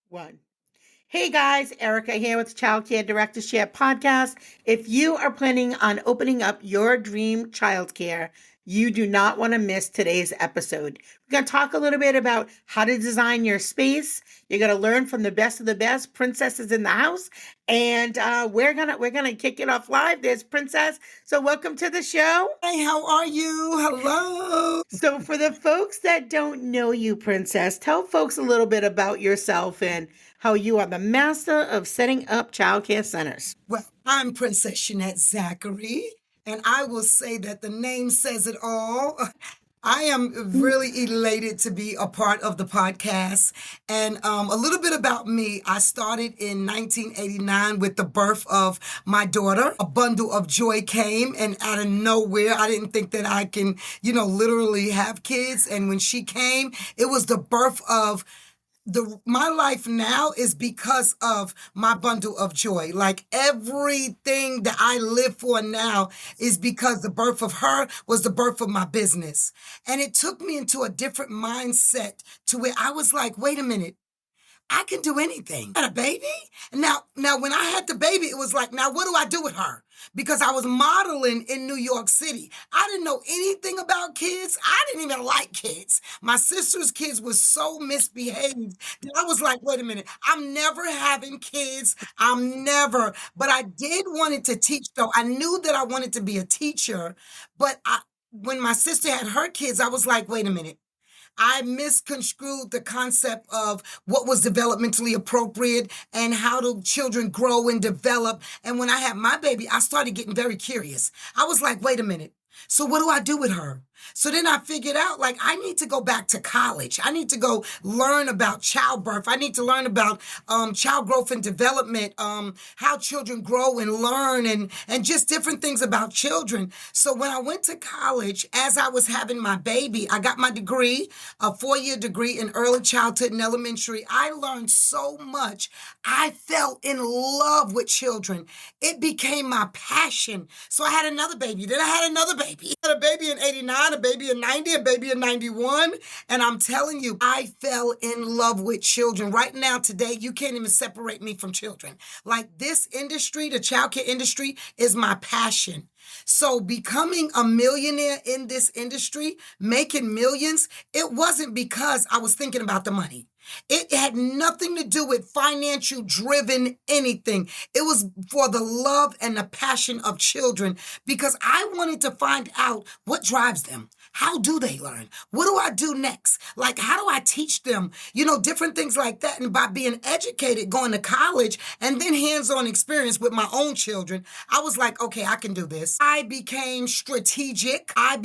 One. Hey guys, Erica here with Childcare Directorship Podcast. If you are planning on opening up your dream childcare, you do not want to miss today's episode. We're going to talk a little bit about how to design your space. You're going to learn from the best of the best. Princess is in the house, and we're gonna kick it off live. There's Princess. So welcome to the show. Hey, how are you? Hello. So for the folks that don't know you, Princess, tell folks a little bit about yourself and how you are the master of setting up childcare centers. Well, I'm Princess Shenette Zachary, and I will say that the name says it all. I am really elated to be a part of the podcast. And a little bit about me. I started in 1989 with the birth of my daughter. A bundle of joy came, and out of nowhere, I didn't think that I can, literally have kids. And when she came, it was the birth of my life now is because of my bundle of joy. Like everything that I live for now is because the birth of her was the birth of my business. And it took me into a different mindset to where I was like, wait a minute. I can do anything. I had a baby. Now, when I had the baby, it was like, now what do I do with her? Because I was modeling in New York City. I didn't know anything about kids. I didn't even like kids. My sister's kids were so misbehaved that I was like, wait a minute, I'm never having kids. I'm never. But I did wanted to teach, though. I knew that I wanted to be a teacher. But when my sister had her kids, I was like, wait a minute. I misconstrued the concept of what was developmentally appropriate and how do children grow and develop. And when I had my baby, I started getting very curious. I was like, wait a minute. So what do I do with her? So then I figured out, like, I need to go back to college. I need to go learn about childbirth. I need to learn about child growth and development, how children grow and learn, and just different things about children. So when I went to college, as I was having my baby, I got my degree, a 4-year degree in early childhood and elementary. I learned so much. I fell in love with children. It became my passion. So I had another baby. Then I had another baby. I had a baby in 89, a baby in 90, a baby in 91. And I'm telling you, I fell in love with children. Right now, today, you can't even separate me from children. Like this industry, the childcare industry, is my passion. So becoming a millionaire in this industry, making millions, it wasn't because I was thinking about the money. It had nothing to do with financial driven anything. It was for the love and the passion of children because I wanted to find out what drives them. How do they learn? What do I do next? Like, how do I teach them? Different things like that. And by being educated, going to college, and then hands-on experience with my own children, I was like, okay, I can do this. I became strategic. I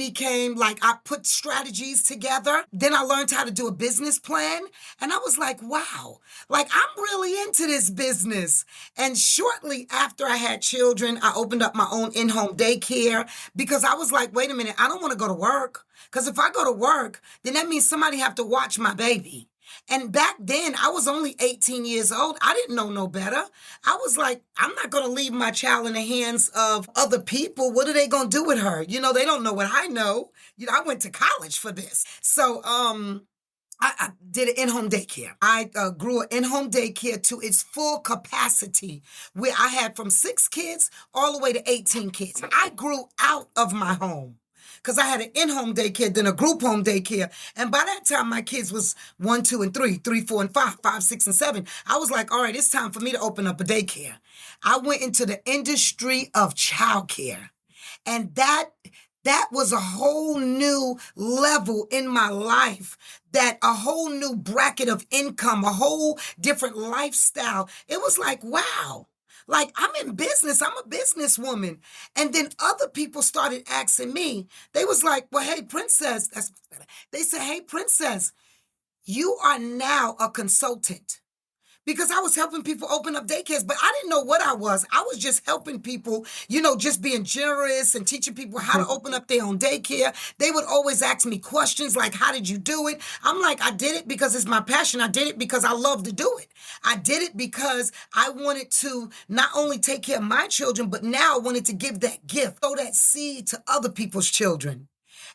put strategies together. Then I learned how to do a business plan. And I was like, wow, like I'm really into this business. And shortly after I had children, I opened up my own in-home daycare because I was like, wait a minute, I don't want to go to work. Because if I go to work, then that means somebody have to watch my baby. And back then, I was only 18 years old. I didn't know no better. I was like, I'm not going to leave my child in the hands of other people. What are they going to do with her? They don't know what I know. I went to college for this. So, I did an in-home daycare. I grew an in-home daycare to its full capacity where I had from 6 kids all the way to 18 kids. I grew out of my home because I had an in-home daycare, then a group home daycare. And by that time, my kids was 1, 2, and 3, 3, 4, and 5, 5, 6, and 7. I was like, all right, it's time for me to open up a daycare. I went into the industry of childcare. And that was a whole new level in my life, that a whole new bracket of income, a whole different lifestyle. It was like, wow, like I'm in business. I'm a businesswoman. And then other people started asking me, they was like, well, hey, Princess, they said, hey, Princess, you are now a consultant. Because I was helping people open up daycares, but I didn't know what I was. I was just helping people, just being generous and teaching people how to open up their own daycare. They would always ask me questions like, how did you do it? I'm like, I did it because it's my passion. I did it because I love to do it. I did it because I wanted to not only take care of my children, but now I wanted to give that gift, sow that seed to other people's children.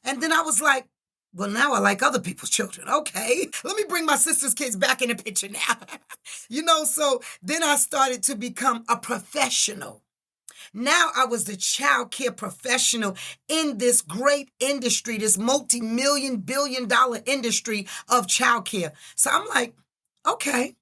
And then I was like, well, now I like other people's children. Okay, let me bring my sister's kids back in the picture now. So then I started to become a professional. Now I was the child care professional in this great industry, this multi-million billion dollar industry of child care. So I'm like, okay,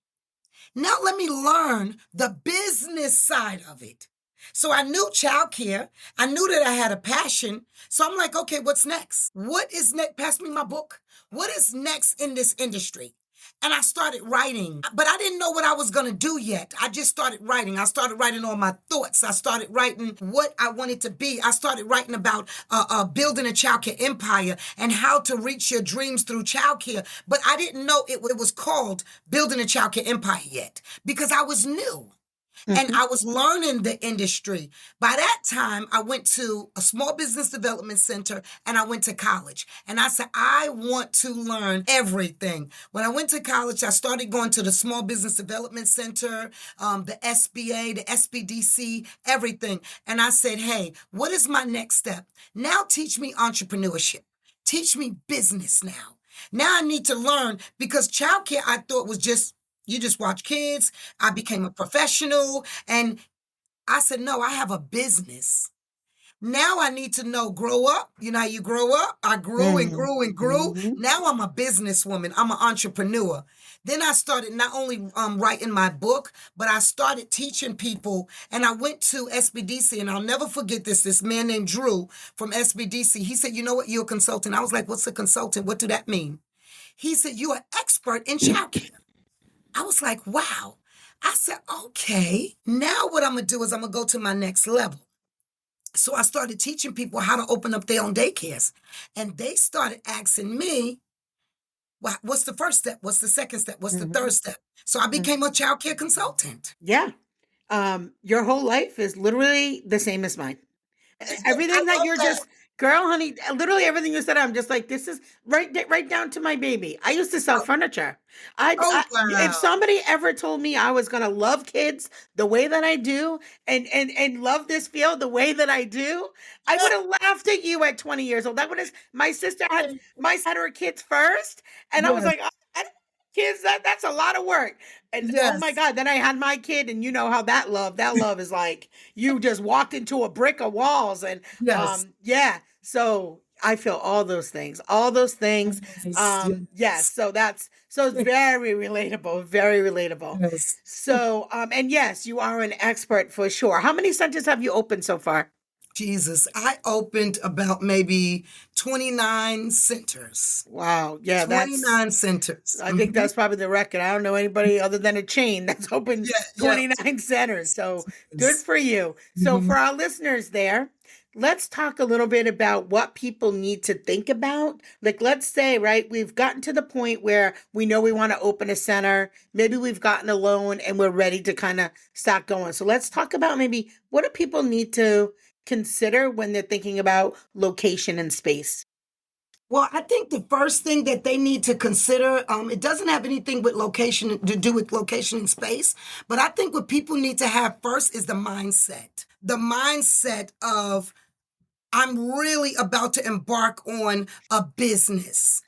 now let me learn the business side of it. So I knew childcare. I knew that I had a passion. So I'm like, okay, what's next? What is next? Pass me my book. What is next in this industry? And I started writing, but I didn't know what I was going to do yet. I just started writing. I started writing all my thoughts. I started writing what I wanted to be. I started writing about building a childcare empire and how to reach your dreams through childcare. But I didn't know it was called building a childcare empire yet because I was new. And Mhm. I was learning the industry. By that time, I went to a small business development center and I went to college. And I said, I want to learn everything. When I went to college, I started going to the Small Business Development Center, the SBA, the SBDC, everything. And I said, hey, what is my next step? Now teach me entrepreneurship. Teach me business now. Now I need to learn because childcare I thought was just you just watch kids. I became a professional and I said, no, I have a business. Now I need to know, grow up. You know how you grow up? I grew and Mhm. grew and grew. Mhm. Now I'm a businesswoman. I'm an entrepreneur. Then I started not only writing my book, but I started teaching people. And I went to SBDC, and I'll never forget this. This man named Drew from SBDC, he said, you know what? You're a consultant. I was like, what's a consultant? What do that mean? He said, you're an expert in childcare. I was like, wow. I said, okay, now what I'm going to do is I'm going to go to my next level. So I started teaching people how to open up their own daycares. And they started asking me, what's the first step? What's the second step? What's the third Mhm. step? So I Mhm. became a child care consultant. Yeah. Your whole life is literally the same as mine. I Everything that love you're that. just, girl, honey, literally everything you said, I'm just like, this is right down to my baby. I used to sell Oh, furniture. oh If wow. somebody ever told me I was gonna love kids the way that I do, and love this field the way that I do, I would have laughed at you at 20 years old. That would have my sister had her kids first, and I was Yes, like, "Oh, I don't kids, that's a lot of work. And oh my yes, God, then I had my kid, and you know how that love is like you just walked into a brick of walls. And yes, yeah, so I feel all those things. yes, Yes, yes, so it's very relatable, very relatable. yes. So and yes, you are an expert for sure. How many centers have you opened so far? Jesus, I opened about maybe 29 centers. Wow, yeah, that's 29 centers. I think that's probably the record. I don't know anybody other than a chain that's opened Yeah, yeah. 29 centers. So good Yes. for you. So for Mhm. our listeners there, let's talk a little bit about what people need to think about. Like, let's say, right, we've gotten to the point where we know we want to open a center. Maybe we've gotten a loan and we're ready to kind of start going. So let's talk about maybe what do people need to consider when they're thinking about location and space. Well, I think the first thing that they need to consider, it doesn't have anything with location to do with location and space, but I think what people need to have first is the mindset. The mindset of I'm really about to embark on a business.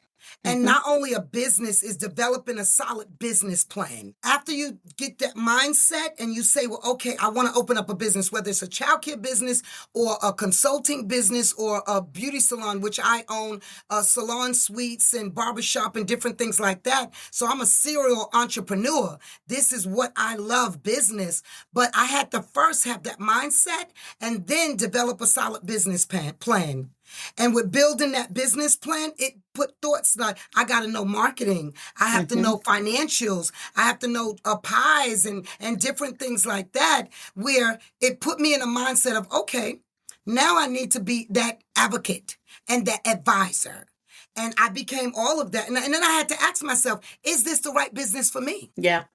And Hmm. not only a business is developing a solid business plan. After you get that mindset and you say, well, okay, I want to open up a business, whether it's a childcare business or a consulting business or a beauty salon, which I own salon suites and barbershop and different things like that. So I'm a serial entrepreneur. This is what I love, business. But I had to first have that mindset and then develop a solid business plan. And with building that business plan, it put thoughts like I got to know marketing. I have to Hmm. know financials. I have to know pies and different things like that, where it put me in a mindset of, okay, now I need to be that advocate and that advisor. And I became all of that. And then I had to ask myself, is this the right business for me? Yeah.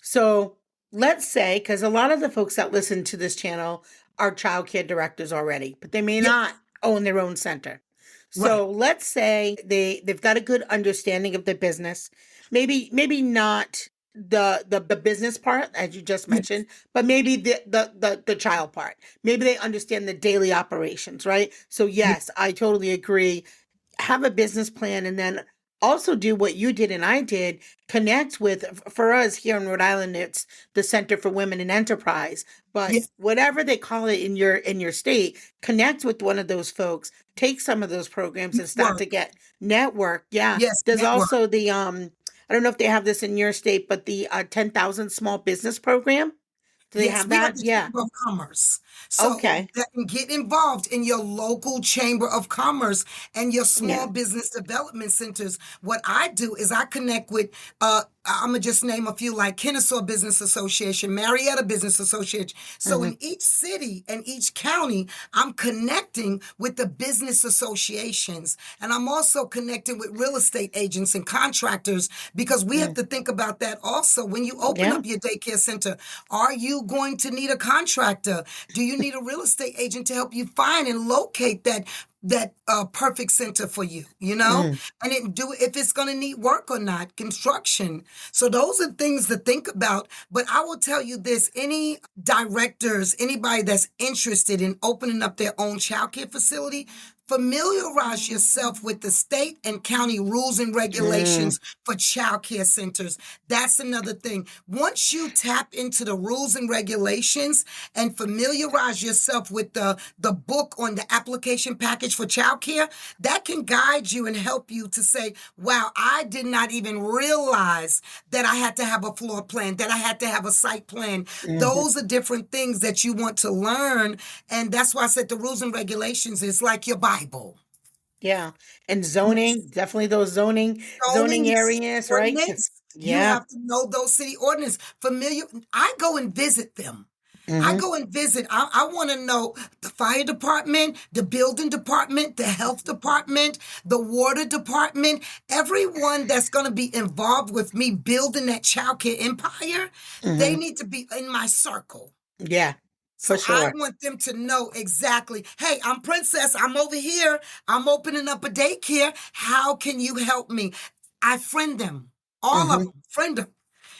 So let's say, because a lot of the folks that listen to this channel are childcare directors already, but they may Yeah, not own their own center. right. So let's say they've got a good understanding of the business. Maybe not the business part as you just Yeah, mentioned, but maybe the child part. Maybe they understand the daily operations, right? So yeah, yes, I totally agree. Have a business plan and then also do what you did and I did, connect with, for us here in Rhode Island, it's the Center for Women in Enterprise, but Yes, whatever they call it in your state, connect with one of those folks, take some of those programs and start network. to get network. Yeah. Yes, There's network. also the I don't know if they have this in your state, but the 10,000 small business program. Do they Yes, have we have that? the Yeah. Chamber of Commerce. So Okay. that can get involved in your local Chamber of Commerce and your small Yeah. business development centers. What I do is I connect with, I'm going to just name a few like Kennesaw Business Association, Marietta Business Association. So Hmm. in each city and each county, I'm connecting with the business associations. And I'm also connecting with real estate agents and contractors because we have to think about that also. When you open Yeah. up your daycare center, are you going to need a contractor? Do you need a real estate agent to help you find and locate that perfect center for you, you know? Mm. And then do if it's going to need work or not, construction. So those are things to think about. But I will tell you this, any directors, anybody that's interested in opening up their own childcare facility, familiarize yourself with the state and county rules and Mm. regulations for childcare centers. That's another thing. Once you tap into the rules and regulations and familiarize yourself with the book on the application package for childcare, that can guide you and help you to say, wow, I did not even realize that I had to have a floor plan, that I had to have a site plan. Hmm. Those are different things that you want to learn. And that's why I said the rules and regulations is like your Bible. Yeah. And Yes. zoning, definitely those zoning Zoning, yes, areas, right? ordinance. 'Cause You yeah. have to know those city ordinance. Familiar. I go and visit them. I Hmm. go and visit. I want to know the fire department, the building department, the health department, the water department, everyone that's going to be involved with me building that childcare empire, they Hmm. need to be in my circle. Yeah, for So I sure. want them to know exactly, hey, I'm Princess. I'm over here. I'm opening up a daycare. How can you help me? I friend them, all of Hmm. them, friend them.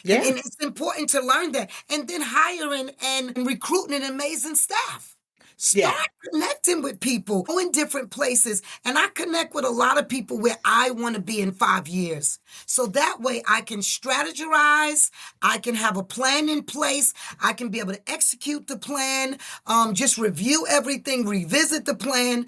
Yeah. And it's important to learn that. And then hiring and recruiting an amazing staff. Yeah. Start connecting with people, go in different places. And I connect with a lot of people where I want to be in 5 years. So that way I can strategize, I can have a plan in place, I can be able to execute the plan, just review everything, revisit the plan,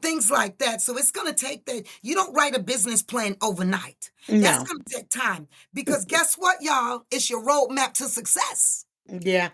things like that. So it's going to take that. You don't write a business plan overnight. That's No. going to take time because guess what, y'all? It's your roadmap to success. Yeah.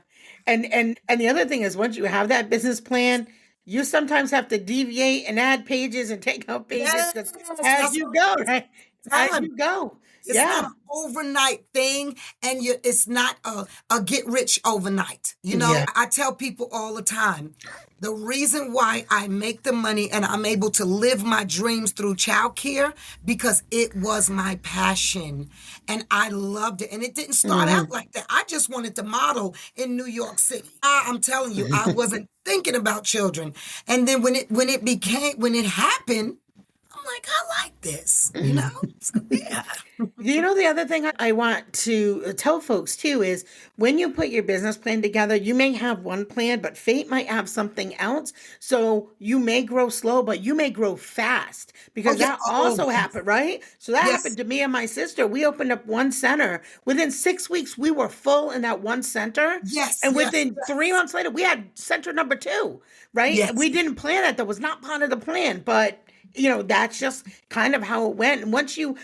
And the other thing is once you have that business plan, you sometimes have to deviate and add pages and take out pages Yes, because as that's you what go, right? I'm As saying. you go. It's not Yeah. an overnight thing, and it's not a get rich overnight. Yeah. I tell people all the time, the reason why I make the money and I'm able to live my dreams through childcare because it was my passion and I loved it. And it didn't start Hmm. out like that. I just wanted to model in New York City. I'm telling you, I Hmm. wasn't thinking about children. And then when it happened, I'm like, I like this. So yeah. You know, the other thing I want to tell folks too is when you put your business plan together, you may have one plan, but fate might have something else. So you may grow slow, but you may grow fast Oh because yeah. that Oh also happened, right? So that yes. happened to me and my sister. We opened up one center. Within 6 weeks, we were full in that one center. Yes. And Yes. within 3 months later, we had center number two, right? And Yes. we didn't plan that. That was not part of the plan, but that's just kind of how it went. And once you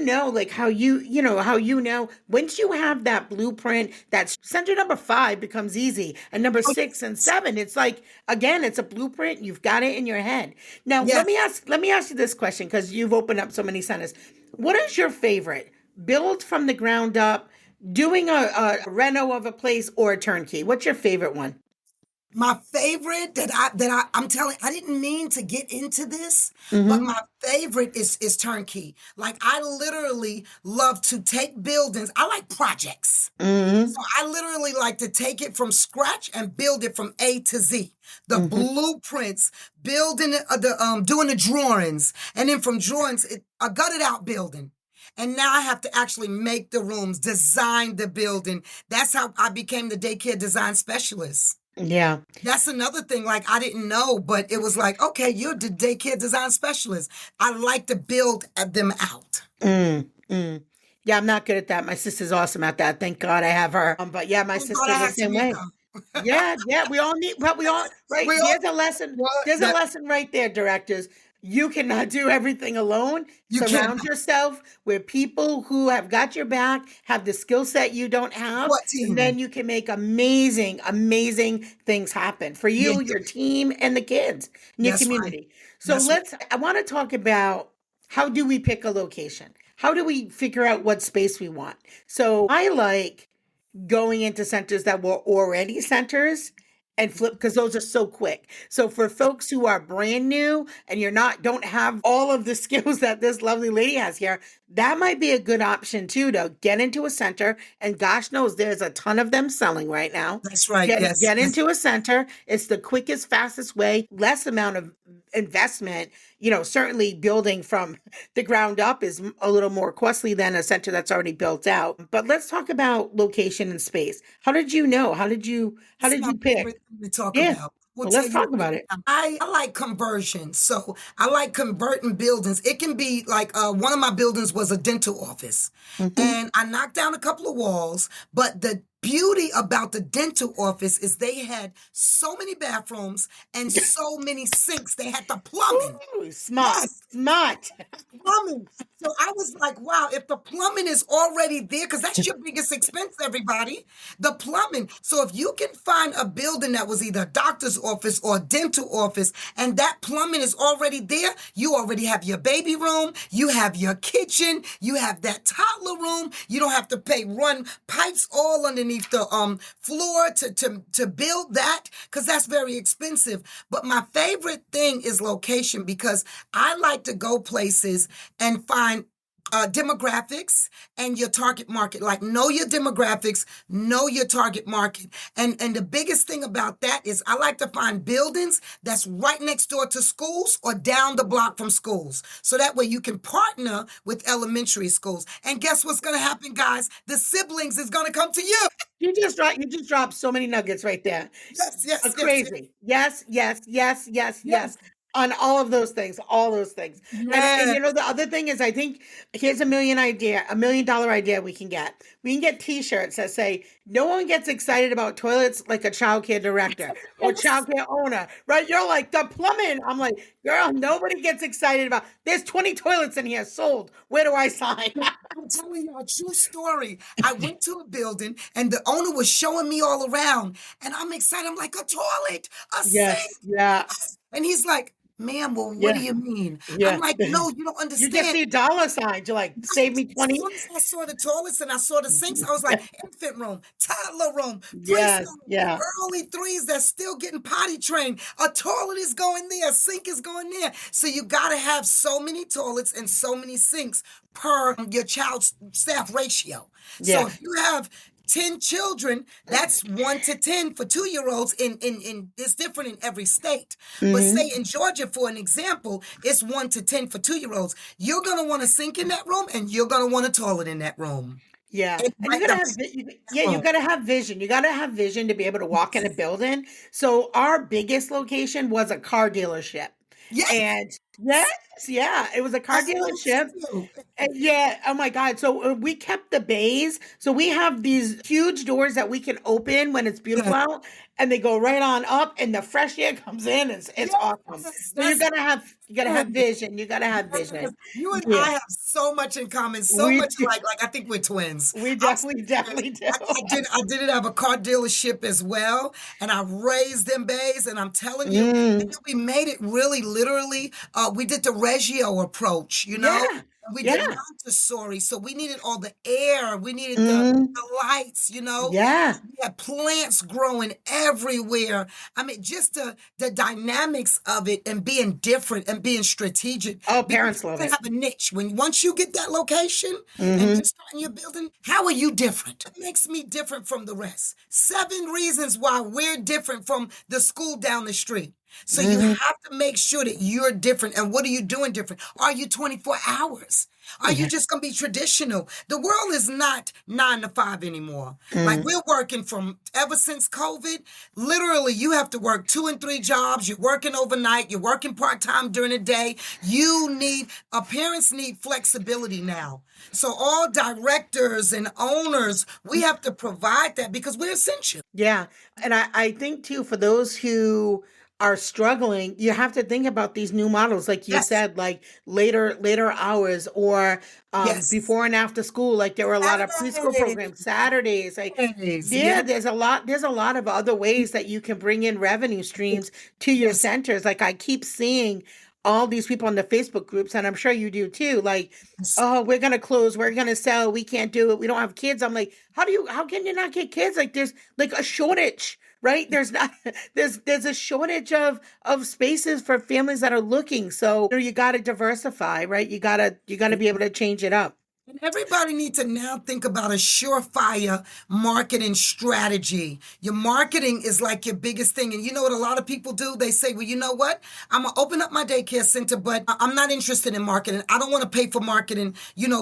know like how once you have that blueprint, that center number 5 becomes easy, and number Oh 6 and 7, it's like, again, it's a blueprint. You've got it in your head. Now yes. let me ask you this question, because you've opened up so many centers. What is your favorite? Build from the ground up, doing a reno of a place, or a turnkey? What's your favorite one? My favorite I'm telling, I didn't mean to get into this, but Mm-hmm. my favorite is turnkey. Like I literally love to take buildings. I like projects. Mm-hmm. So I literally like to take it from scratch and build it from A to Z. The Mm-hmm. blueprints, building doing the drawings, and then from drawings, a gutted out building. And now I have to actually make the rooms, design the building. That's how I became the daycare design specialist. Yeah. That's another thing, like I didn't know, but it was like, okay, you're the daycare design specialist. I like to build them out. Mm, mm. Yeah, I'm not good at that. My sister's awesome at that. Thank God I have her. But yeah, my Thank God I sister's the have same way. Tamika. Yeah, yeah, we all need, but we all, right? We all There's a lesson. what There's a that lesson right there, directors. You cannot do everything alone. you can. Surround yourself with people who have got your back, have the skill set you don't have, What and team? then you can make amazing, amazing things happen for Yeah, you, your team, and the kids in your that's right. community. So That's right. I want to talk about how do we pick a location? How do we figure out what space we want? So I like going into centers that were already centers and flip because those are so quick. So for folks who are brand new and don't have all of the skills that this lovely lady has here, that might be a good option too to get into a center. And gosh knows there's a ton of them selling right now. That's right. Yes. Get Yes. into a center. It's the quickest, fastest way, less amount of investment. Certainly building from the ground up is a little more costly than a center that's already built out. But let's talk about location and space. How did you know? How It's did my you pick? favorite thing to talk Yeah. about. We'll Well, tell let's you talk right about it. now. I like conversion. So I like converting buildings. It can be like one of my buildings was a dental office. Mhm. And I knocked down a couple of walls. But the beauty about the dental office is they had so many bathrooms and so many sinks. They had the plumbing. Ooh, smart, Yes, smart. plumbing. So I was like, wow, if the plumbing is already there, because that's your biggest expense, everybody, the plumbing. So if you can find a building that was either a doctor's office or a dental office, and that plumbing is already there, you already have your baby room, you have your kitchen, you have that toddler room. You don't have to run pipes all underneath the floor to build that, because that's very expensive. But my favorite thing is location, because I like to go places and find demographics and your target market. Like, know your demographics, know your target market. And the biggest thing about that is I like to find buildings that's right next door to schools or down the block from schools. So that way you can partner with elementary schools. And guess what's going to happen, guys? The siblings is going to come to you. You just dropped so many nuggets right there. Yes, yes, yes, yes, Crazy. Yes, yes, yes, yes, yes. yes. On all those things. And Yes. the other thing is I think here's $1 million idea we can get. We can get t-shirts that say no one gets excited about toilets like a childcare director or Yes. childcare owner, right? You're like the plumbing. I'm like, girl, nobody gets excited about there's 20 toilets in here sold. Where do I sign? I'm telling you a true story. I went to a building and the owner was showing me all around, and I'm excited. I'm like, a toilet, a Yes. sink. Yeah. And he's like, ma'am, well, what do Yeah. you mean? I'm Yeah. like, no, you don't You just understand. see dollar signs. You're like, save me As 20. soon as I saw the toilets and I saw the sinks, I was like, infant room, toddler room, Yes. preschool, Yeah. early threes that's still getting potty trained. A toilet is going there, a sink is going there. So you got to have so many toilets and so many sinks per your child's staff ratio. So Yeah. if you have 10 children, that's 1 to 10 for 2-year-olds. In it's different in every state. But Hmm. say in Georgia, for an example, it's 1 to 10 for 2-year-olds. You're going to want a sink in that room and you're going to want a toilet in that room. Yeah. And And right the you room. gotta have vision. You gotta have vision to be able to walk in a building. So our biggest location was a car dealership. Yes, And yes, yeah, it was a car that's dealership. too. And yeah, oh my God. So we kept the bays. So we have these huge doors that we can open when it's beautiful Yes, out, and they go right on up, and the fresh air comes in. It's awesome. yes, So that's you gotta have vision. You gotta have yes. vision. You and Yeah, I have so much in common, so we much do. alike. Like, I think we're twins. We I'm definitely do. I did have a car dealership as well, and I raised them bays, and I'm telling you, and Mm, then we made it really literally. We did the Reggio approach, you know. yeah, And we did yeah. Montessori, so we needed all the air, we needed Mm, the lights, you know. yeah. We had plants growing everywhere. I mean, just the dynamics of it and being different and being strategic. Oh, Because parents you love can it. have a niche. Once you get that location and Hmm. you're starting your building, how are you different? What makes me different from the rest? 7 reasons why we're different from the school down the street. So you Hmm. have to make sure that you're different. And what are you doing different? Are you 24 hours? Are you Yeah. just going to be traditional? The world is not 9 to 5 anymore. Like Mm. we're working from ever since COVID. Literally, you have to work 2 and 3 jobs. You're working overnight. You're working part time during the day. Parents need flexibility now. So all directors and owners, we have to provide that because we're essential. Yeah. And I think too, for those who are struggling, you have to think about these new models, like you Yes, said, like later hours or yes. before and after school. Like there were a lot of preschool Saturdays, programs, Saturdays. Like Saturdays. yeah, Yeah. there's a lot of other ways that you can bring in revenue streams to your Yes. centers. Like I keep seeing all these people in the Facebook groups, and I'm sure you do too, like, Yes. oh, we're gonna close, we're gonna sell, we can't do it, we don't have kids. I'm like, how can you not get kids? Like there's like a shortage, right? There's not there's a shortage of spaces for families that are looking. So you got to diversify, right? You got to be able to change it up. And everybody needs to now think about a surefire marketing strategy. Your marketing is like your biggest thing. And you know what a lot of people do? They say, well, you know what? I'm going to open up my daycare center, but I'm not interested in marketing. I don't want to pay for marketing,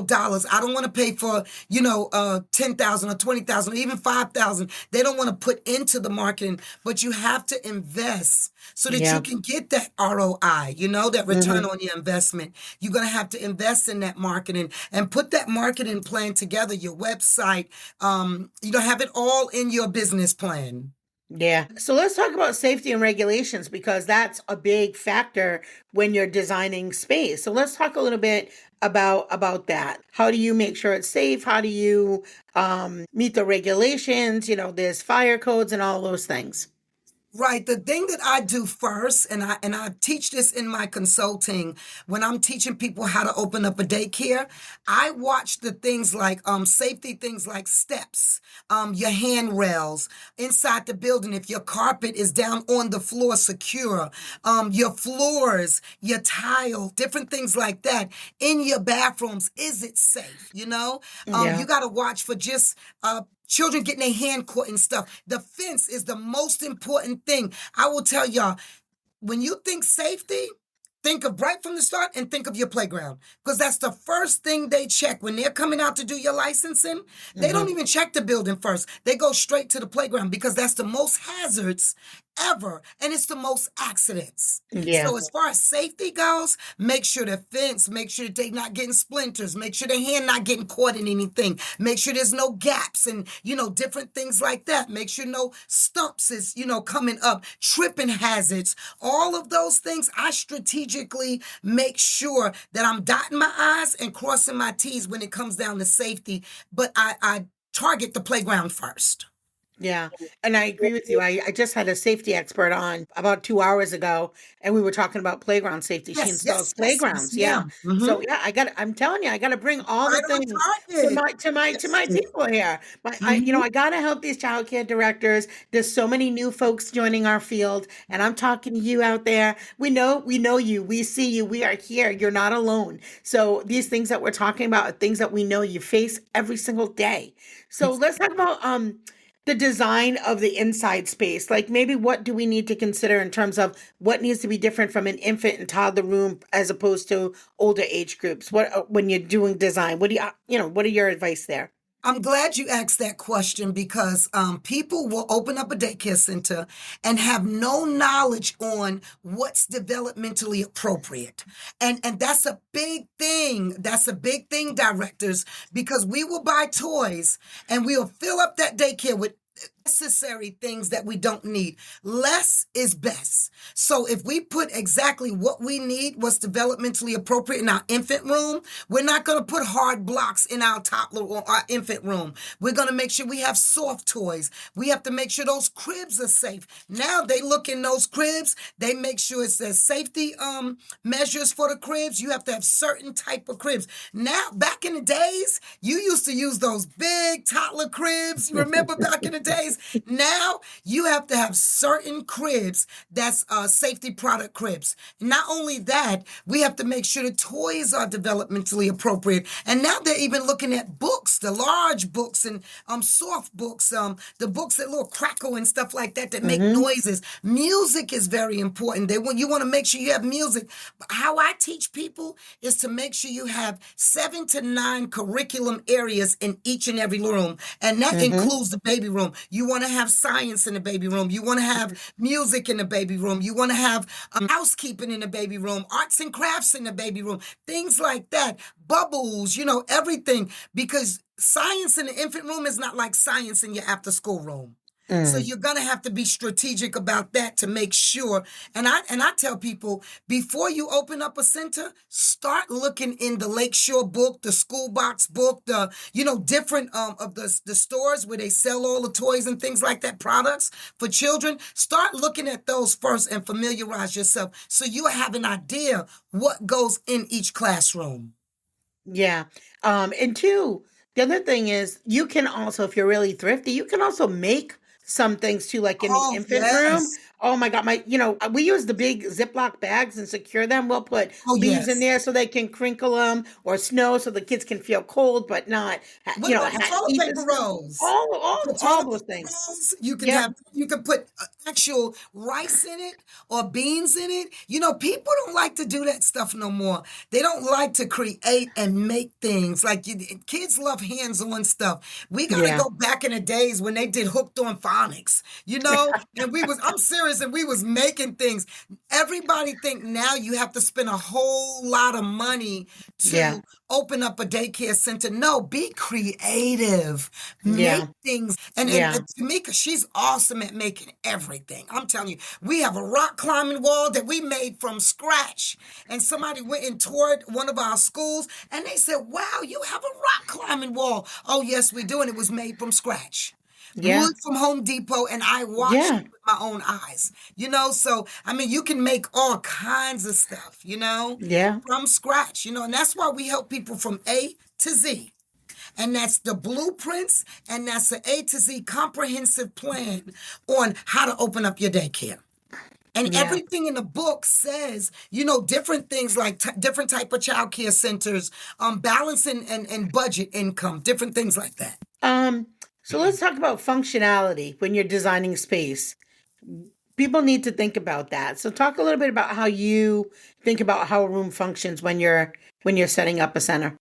dollars. I don't want to pay for, 10,000 or 20,000 or even 5,000. They don't want to put into the marketing, but you have to invest so that you Yeah. can get that ROI, that return Hmm. on your investment. You're going to have to invest in that marketing and put that marketing plan together, your website, have it all in your business plan. Yeah. So let's talk about safety and regulations because that's a big factor when you're designing space. So let's talk a little bit about that. How do you make sure it's safe? How do you meet the regulations? There's fire codes and all those things. Right. The thing that I do first, and I teach this in my consulting when I'm teaching people how to open up a daycare, I watch the things like safety things like steps, your handrails inside the building. If your carpet is down on the floor secure, your floors, your tile, different things like that in your bathrooms. Is it safe? Yeah. You got to watch for just children getting their hand caught and stuff. The fence is the most important thing. I will tell y'all, when you think safety, think of right from the start and think of your playground because that's the first thing they check when they're coming out to do your licensing. They Hmm. don't even check the building first. They go straight to the playground because that's the most hazards ever and it's the most accidents. Yeah. So as far as safety goes, make sure the fence, make sure that they're not getting splinters, make sure the hand not getting caught in anything, make sure there's no gaps and different things like that. Make sure no stumps is coming up, tripping hazards, all of those things. I strategically make sure that I'm dotting my I's and crossing my T's when it comes down to safety, but I target the playground first. Yeah, and I agree with you. I just had a safety expert on about 2 hours ago, and we were talking about playground safety. She Yes, installs yes, yes, yes, playgrounds. Yeah, ma'am. so yeah, I'm telling you, I got to bring all the Right on things to target. my Yes. people here. Mhm. I got to help these childcare directors. There's so many new folks joining our field, and I'm talking to you out there. We know you. We see you. We are here. You're not alone. So these things that we're talking about are things that we know you face every single day. So let's talk about the design of the inside space. Like maybe what do we need to consider in terms of what needs to be different from an infant and toddler room as opposed to older age groups? What when you're doing design, what do what are your advice there? I'm glad you asked that question because people will open up a daycare center and have no knowledge on what's developmentally appropriate. And that's a big thing. That's a big thing, directors, because we will buy toys and we'll fill up that daycare with necessary things that we don't need. Less is best. So if we put exactly what we need, what's developmentally appropriate in our infant room, we're not going to put hard blocks in our toddler or our infant room. We're going to make sure we have soft toys. We have to make sure those cribs are safe. Now they look in those cribs, they make sure it says safety measures for the cribs. You have to have certain type of cribs. Now, back in the days, you used to use those big toddler cribs. You remember back in the days? Yes. Now you have to have certain cribs that's safety product cribs. Not only that, we have to make sure the toys are developmentally appropriate. And now they're even looking at books, the large books and soft books, the books that little crackle and stuff like that that make Mm-hmm. noises. Music is very important. They want you want to make sure you have music. But how I teach people is to make sure you have 7 to 9 curriculum areas in each and every room, and that Mm-hmm. includes the baby room. You want to have science in the baby room. You want to have music in the baby room. You want to have housekeeping in the baby room, arts and crafts in the baby room, things like that, bubbles, everything. Because science in the infant room is not like science in your after school room. So Mm. you're gonna have to be strategic about that to make sure. And I tell people before you open up a center, start looking in the Lakeshore book, the School Box book, the different of the stores where they sell all the toys and things like that, products for children. Start looking at those first and familiarize yourself so you have an idea what goes in each classroom. Yeah. And two, the other thing is you can also, if you're really thrifty, you can also make some things too, like in the Oh infant room. yes. Oh my God, we use the big Ziploc bags and secure them. We'll put Oh leaves in yes. there so they can crinkle them, or snow so the kids can feel cold but not, What about your toilet eat the paper snow. rolls? All, For all toilet those paper things. rolls, Yep. you can put actual rice in it or beans in it. People don't like to do that stuff no more. They don't like to create and make things. Like kids love hands-on stuff. We got to Yeah. go back in the days when they did hooked on phonics, and I'm serious, and we was making things. Everybody think now you have to spend a whole lot of money Yeah. to open up a daycare center. No, be creative. Make Yeah. things. And Yeah. Tamika, she's awesome at making everything. I'm telling you, we have a rock climbing wall that we made from scratch. And somebody went and toured one of our schools and they said, wow, you have a rock climbing wall. Oh, yes, we do. And it was made from scratch. Yeah. Wood from Home Depot, and I watched Yeah. it with my own eyes. So I mean, you can make all kinds of stuff, Yeah. from scratch, and that's why we help people from A to Z. And that's the blueprints, and that's the A to Z comprehensive plan on how to open up your daycare. And Yeah. everything in the book says, different things like different type of child care centers, balancing and budget income, different things like that. Um, so let's talk about functionality when you're designing space. People need to think about that. So talk a little bit about how you think about how a room functions when you're setting up a center.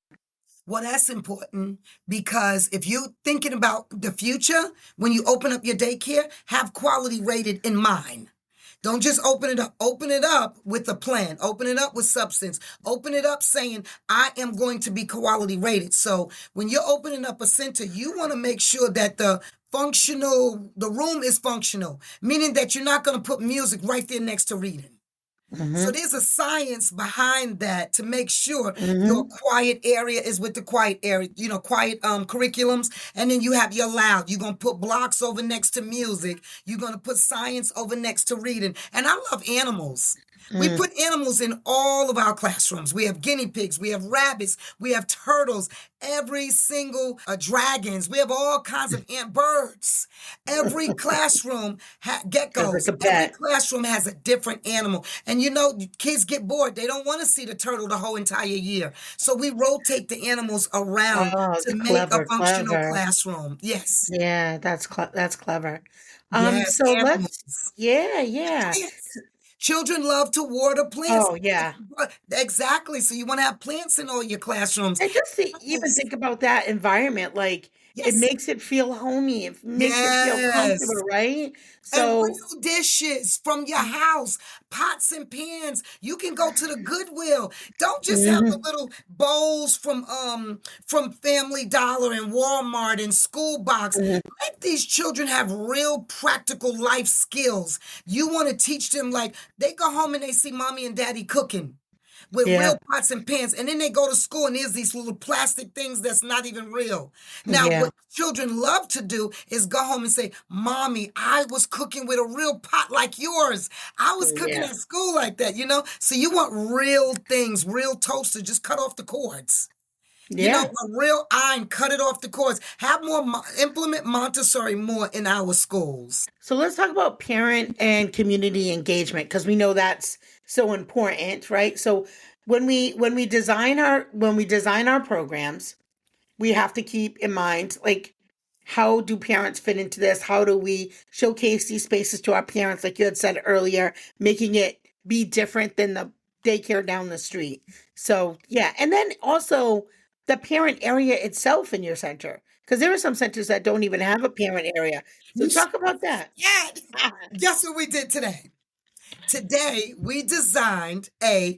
Well, that's important because if you're thinking about the future, when you open up your daycare, have quality rated in mind. Don't just open it up. Open it up with a plan. Open it up with substance. Open it up saying, I am going to be quality rated. So when you're opening up a center, you want to make sure that the room is functional, meaning that you're not going to put music right there next to reading. So Hmm. there's a science behind that to make sure your Hmm. quiet area is with the quiet area, quiet curriculums. And then you have your loud. You're gonna put blocks over next to music. You're gonna put science over next to reading. And I love animals. We Mm. put animals in all of our classrooms. We have guinea pigs, we have rabbits, we have turtles, every single dragons. We have all kinds of birds. Every classroom Feels like geckos. a Every pet. classroom has a different animal. And kids get bored. They don't want to see the turtle the whole entire year. So we rotate the animals around Oh, to make a clever, functional clever. classroom. Yes. Yeah, that's clever. Yes, So let's, animals. yeah, yeah. Plants. Children love to water plants. Oh, yeah. Exactly. So you want to have plants in all your classrooms. And just to even Yes. think about that environment, like it Yes. makes it feel homey. It makes it feel Yes. comfortable, right? And So, real dishes from your house, pots and pans. You can go to the Goodwill. Don't just have the mhm, little bowls from Family Dollar and Walmart and School Box. mhm, Let these children have real practical life skills. You want to teach them like they go home and they see mommy and daddy cooking with yeah, real pots and pans. And then they go to school and there's these little plastic things that's not even real. Now, yeah, what children love to do is go home and say, Mommy, I was cooking with a real pot like yours. I was cooking yeah. at school like that. So you want real things, real toaster, just cut off the cords. Yeah. A real iron, cut it off the cords. Have more, implement Montessori more in our schools. So let's talk about parent and community engagement because we know that's so important, right? So when we design our programs, we have to keep in mind like how do parents fit into this? How do we showcase these spaces to our parents, like you had said earlier, making it be different than the daycare down the street? So yeah, and then also the parent area itself in your center, because there are some centers that don't even have a parent area. So You talk about that. yeah. Guess what we did today? Today, we designed a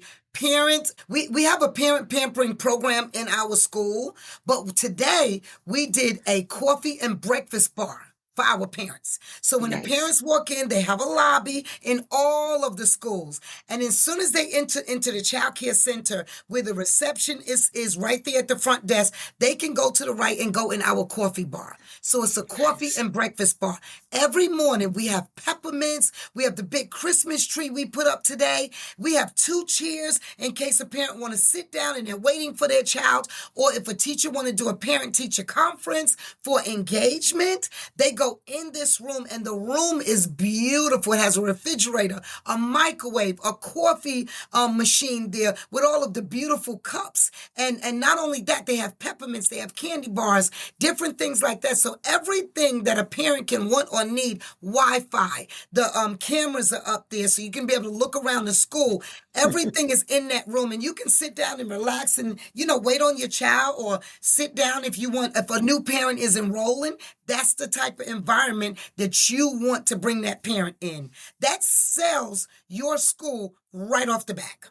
we have a parent pampering program in our school, but today we did a coffee and breakfast bar for our parents. So when the Nice. parents walk in, they have a lobby in all of the schools. And as soon as they enter into the child care center where the reception is right there at the front desk, they can go to the right and go in our coffee bar. So it's a coffee Nice. and breakfast bar. Every morning we have peppermints. We have the big Christmas tree we put up today. We have 2 chairs in case a parent want to sit down and they're waiting for their child, or if a teacher want to do a parent-teacher conference for engagement, they go in this room and the room is beautiful. It has a refrigerator, a microwave, a coffee machine there with all of the beautiful cups. And not only that, they have peppermints, they have candy bars, different things like that. So everything that a parent can want or need, Wi-Fi, the cameras are up there so you can be able to look around the school. Everything is in that room and you can sit down and relax and, wait on your child, or sit down if you want. If a new parent is enrolling, that's the type of environment that you want to bring that parent in. That sells your school right off the back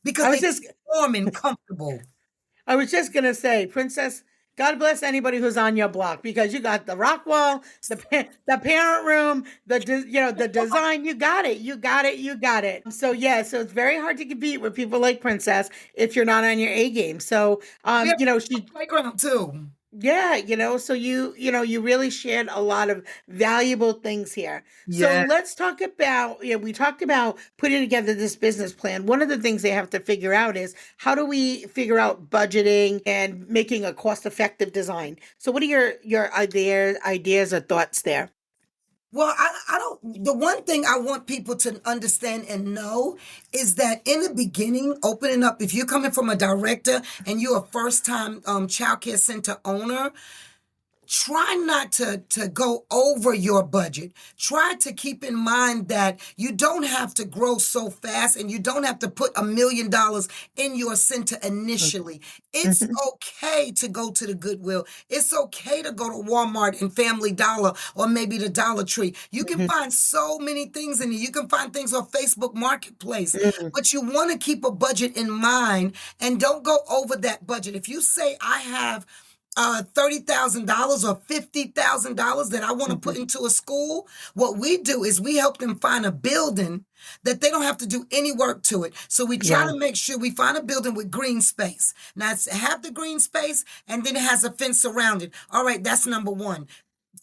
because I they was just feel warm and comfortable. I was just gonna say, Princess, God bless anybody who's on your block because you got the rock wall, the parent room, the design. You got it. You got it. You got it. So yeah, so it's very hard to compete with people like Princess if you're not on your A game. So We have a she playground too. yeah, so you really shared a lot of valuable things here. So Yeah. let's talk about, we talked about putting together this business plan. One of the things they have to figure out is how do we figure out budgeting and making a cost-effective design? So what are your ideas or thoughts there? Well, I don't. The one thing I want people to understand and know is that in the beginning, opening up, if you're coming from a director and you're a first time child care center owner, try not to go over your budget. Try to keep in mind that you don't have to grow so fast and you don't have to put $1 million in your center initially. It's Mhm, okay to go to the Goodwill. It's okay to go to Walmart and Family Dollar or maybe the Dollar Tree. You can mhm, find so many things in there. You can find things on Facebook Marketplace, mhm, but you want to keep a budget in mind and don't go over that budget. If you say I have $30,000 or $50,000 that I want to put mhm. into a school, what we do is we help them find a building that they don't have to do any work to it. So we try Yeah. to make sure we find a building with green space. Now it's have the green space and then it has a fence around it. All right, that's number one.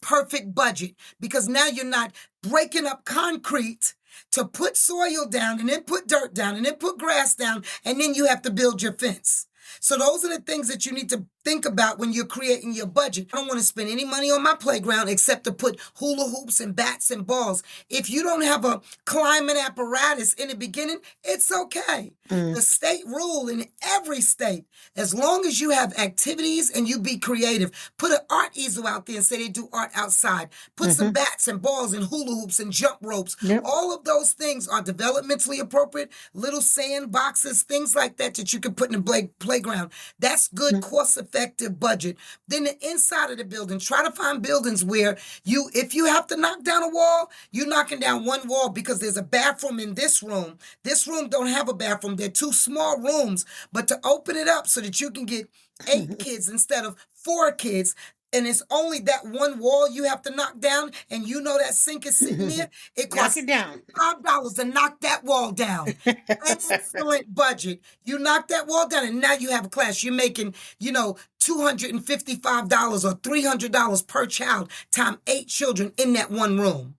Perfect budget, because now you're not breaking up concrete to put soil down and then put dirt down and then put grass down and then you have to build your fence. So those are the things that you need to think about when you're creating your budget. I don't want to spend any money on my playground except to put hula hoops and bats and balls. If you don't have a climbing apparatus in the beginning, it's okay. Mm, The state rule in every state, as long as you have activities and you be creative, put an art easel out there and say they do art outside. Put some mhm. bats and balls and hula hoops and jump ropes. Yep. All of those things are developmentally appropriate. Little sand boxes, things like that that you can put in the playground. That's good, Mhm, cost-effective budget. Then the inside of the building, try to find buildings where if you have to knock down a wall, you're knocking down one wall because there's a bathroom in this room. This room don't have a bathroom. They're two small rooms, but to open it up so that you can get 8 kids instead of 4 kids, and it's only that one wall you have to knock down, and that sink is sitting there, it Knock costs it down. $5 to knock that wall down. Excellent budget. You knock that wall down, and now you have a class. You're making, $255 or $300 per child, time 8 children in that one room.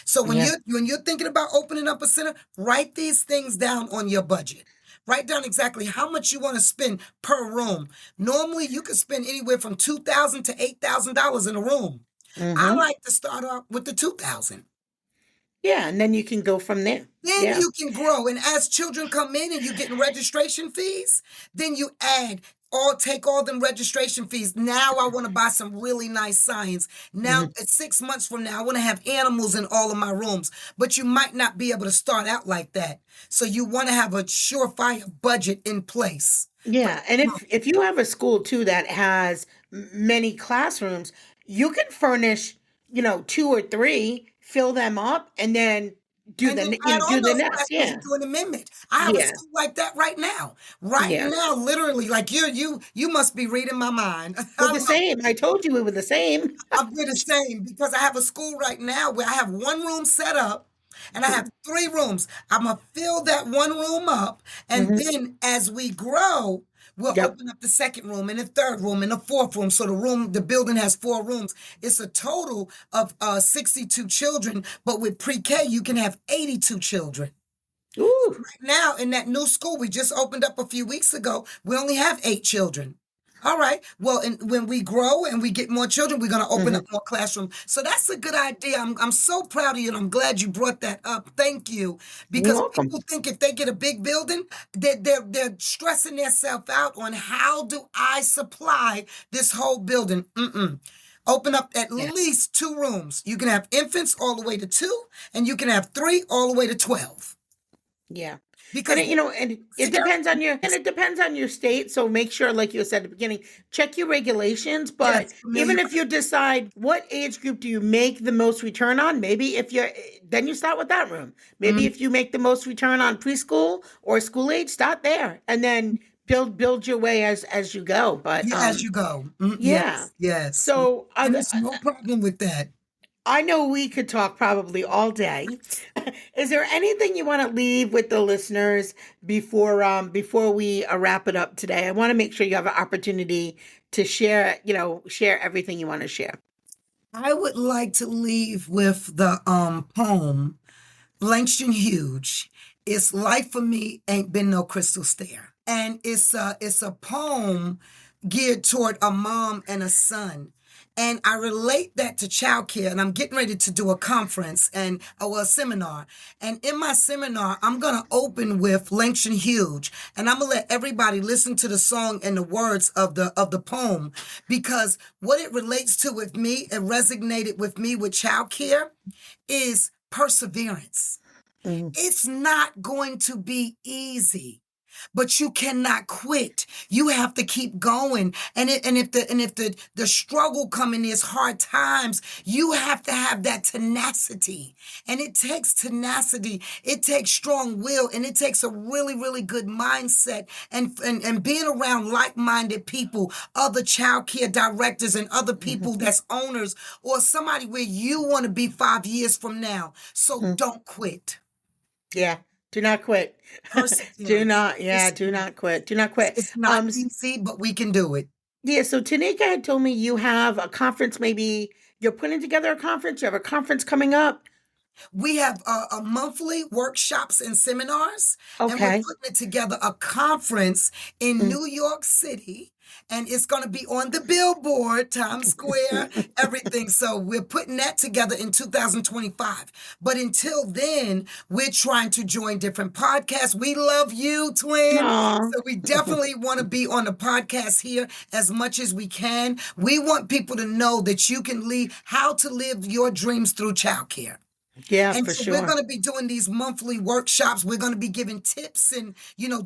So when Yeah. you're thinking about opening up a center, write these things down on your budget. Write down exactly how much you want to spend per room. Normally, you could spend anywhere from $2,000 to $8,000 in a room. I Mm-hmm. like to start off with the 2,000. Yeah, and then you can go from there. Then Yeah. you can grow. And as children come in and you getting registration fees, then you take all them registration fees. Now I want to buy some really nice science. Now, Hmm. at 6 months from now, I want to have animals in all of my rooms. But you might not be able to start out like that. So you want to have a surefire budget in place. For Yeah, and each month. if you have a school too that has many classrooms, you can furnish, two or three, fill them up, and then And then add do on the those next. classrooms Yeah, and do an amendment. I have a yeah, school like that right now. Right yeah. now, literally, like you must be reading my mind. We're I the love same. I told you we were the same. we're the same because I have a school right now where I have one room set up and I have three rooms. I'm gonna fill that one room up, and Hmm. then as we grow, we'll Yep. open up the second room and the third room and the fourth room. So the building has four rooms. It's a total of 62 children, but with pre-K, you can have 82 children. Ooh. Right now, in that new school we just opened up a few weeks ago, we only have 8 children. All right. Well, and when we grow and we get more children, we're going to open Hmm. up more classrooms. So that's a good idea. I'm so proud of you, and I'm glad you brought that up. Thank you, You're because welcome. people think if they get a big building, they're stressing themselves out on how do I supply this whole building. Mm-mm. Open up at Yes. least 2 rooms. You can have infants all the way to 2, and you can have 3 all the way to 12. Yeah. And Because it Sierra, depends on your state. So make sure, like you said at the beginning, check your regulations. But yes, familiar. even if you decide what age group do you make the most return on, maybe if you're then you start with that room. Maybe Mm, if you make the most return on preschool or school age, start there, and then build your way as you go. But yeah, as you go. yeah. Yes, yes. So And there's no problem with that. I know we could talk probably all day. Is there anything you want to leave with the listeners before we wrap it up today? I want to make sure you have an opportunity to share everything you want to share. I would like to leave with the poem Langston Hughes. It's Life for Me Ain't Been No Crystal Stair. And it's a poem geared toward a mom and a son. And I relate that to childcare. And I'm getting ready to do a conference a seminar. And in my seminar, I'm gonna open with Langston Hughes, and I'm gonna let everybody listen to the song and the words of the poem, because what it relates to with me, it resonated with me with childcare, is perseverance. Mhm. It's not going to be easy, but you cannot quit. You have to keep going. And if the struggle coming is hard times, you have to have that tenacity. And it takes tenacity. It takes strong will, and it takes a really, really good mindset, and being around like-minded people, other child care directors and other Mhm. people that's owners, or somebody where you want to be 5 years from now. So Mhm. don't quit. Yeah. Do not quit. Perseverance. Do not quit. Do not It's quit. it's not easy, but we can do it. Yeah, so Tanika had told me you have a conference, maybe you're putting together a conference, you have a conference coming up. We have a monthly workshops and seminars, and we're Okay. putting it together a conference in Mm. New York City, and it's going to be on the billboard, Times Square, everything. So we're putting that together in 2025. But until then, we're trying to join different podcasts. We love you, twin. Aw. So we definitely want to be on the podcast here as much as we can. We want people to know that you can leave how to live your dreams through childcare. Yeah, And for so we're sure. going to be doing these monthly workshops. We're going to be giving tips and,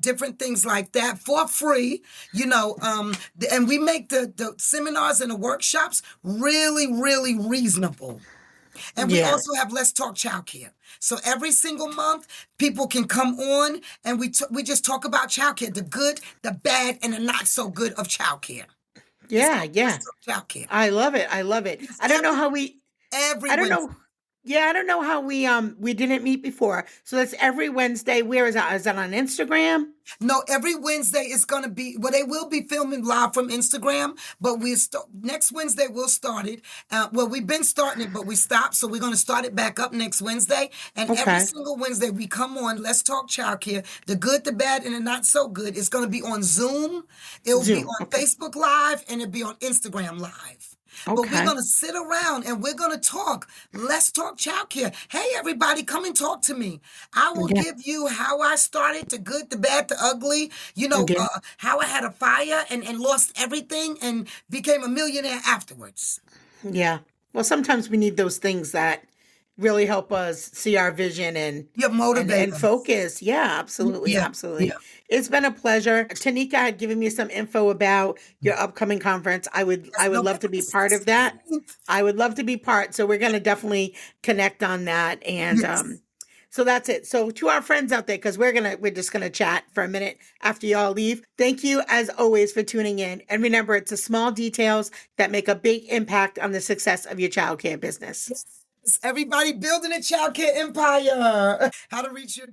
different things like that for free, and we make the seminars and the workshops really, really reasonable. And we Yeah. also have Let's Talk Childcare. So every single month, people can come on, and we just talk about childcare, the good, the bad, and the not so good of childcare. It's Yeah, called Let's yeah. Talk Childcare. I love it. I love it. It's I don't know how we every I don't know Wednesday. Yeah, I don't know how we didn't meet before. So that's every Wednesday. Where is that? Is that on Instagram? No, every Wednesday it's going to be, well, they will be filming live from Instagram, but next Wednesday we'll start it. Well, we've been starting it, but we stopped. So we're going to start it back up next Wednesday. And every Okay. single Wednesday we come on, Let's Talk Childcare, the good, the bad, and the not so good. It's going to be on Zoom. It'll be Zoom. on Okay. Facebook Live, and it'll be on Instagram Live. But we're Okay. going to sit around and we're going to talk. Let's talk childcare. Hey, everybody, come and talk to me. I will Yeah. give you how I started, the good, the bad, the ugly, Yeah. how I had a fire and lost everything and became a millionaire afterwards. Yeah. Well, sometimes we need those things that really help us see our vision Yeah, and motivators. focus. Yeah, absolutely, Yeah, absolutely. yeah. It's been a pleasure. Tanika had given me some info about your upcoming conference. Yes, I would love to November be the part of that. 16th. I would love to be part. So we're going to definitely connect on that. And Yes. so that's it. So to our friends out there, because we're just gonna chat for a minute after y'all leave. Thank you as always for tuning in. And remember, it's the small details that make a big impact on the success of your childcare business. Yes. Everybody building a childcare empire. How to reach your